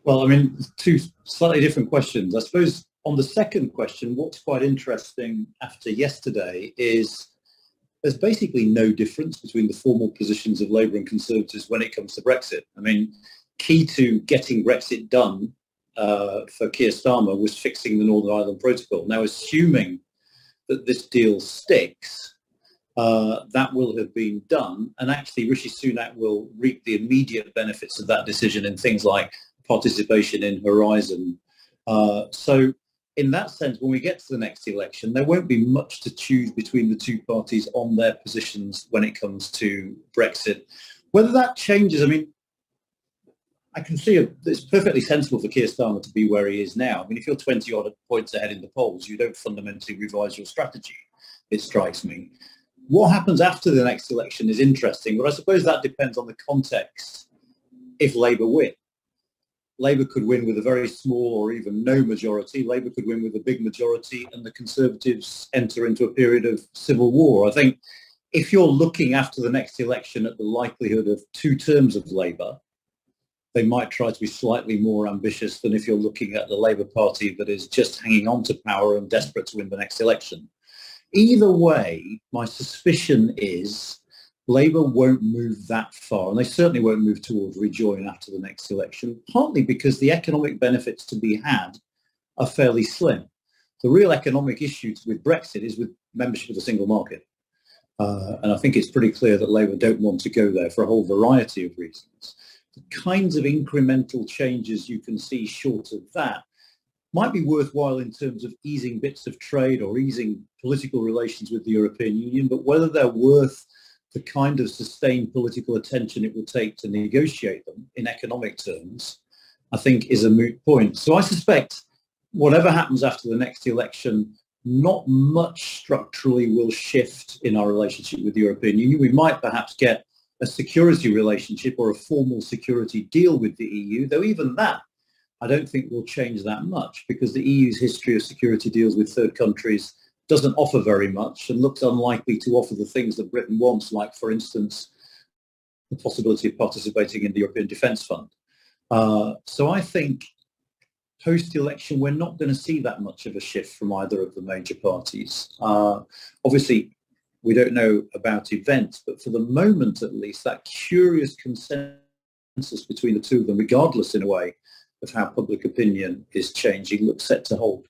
Well, I mean, two slightly different questions. I suppose on the second question, what's quite interesting after yesterday is there's basically no difference between the formal positions of Labour and Conservatives when it comes to Brexit. I mean, key to getting Brexit done for Keir Starmer was fixing the Northern Ireland Protocol. Now, assuming that this deal sticks, that will have been done. And actually, Rishi Sunak will reap the immediate benefits of that decision in things like participation in Horizon. So in that sense, when we get to the next election, there won't be much to choose between the two parties on their positions when it comes to Brexit. Whether that changes, I mean, I can see it's perfectly sensible for Keir Starmer to be where he is now. I mean, if you're 20 odd points ahead in the polls, you don't fundamentally revise your strategy, it strikes me. What happens after the next election is interesting, but I suppose that depends on the context. If Labour win, Labour could win with a very small or even no majority. Labour could win with a big majority, and the Conservatives enter into a period of civil war. I think if you're looking after the next election at the likelihood of 2 terms of Labour, they might try to be slightly more ambitious than if you're looking at the Labour Party that is just hanging on to power and desperate to win the next election. Either way, my suspicion is Labour won't move that far, and they certainly won't move towards rejoin after the next election, partly because the economic benefits to be had are fairly slim. The real economic issue with Brexit is with membership of the single market. And I think it's pretty clear that Labour don't want to go there for a whole variety of reasons. The kinds of incremental changes you can see short of that might be worthwhile in terms of easing bits of trade or easing political relations with the European Union, but whether they're worth the kind of sustained political attention it will take to negotiate them in economic terms, I think is a moot point. So I suspect whatever happens after the next election, not much structurally will shift in our relationship with the European Union. We might perhaps get a security relationship or a formal security deal with the EU, though even that I don't think will change that much because the EU's history of security deals with third countries doesn't offer very much and looks unlikely to offer the things that Britain wants, like, for instance, the possibility of participating in the European Defence Fund. So I think post-election, we're not going to see that much of a shift from either of the major parties. Obviously, we don't know about events, but for the moment, at least, that curious consensus between the two of them, regardless in a way of how public opinion is changing, looks set to hold.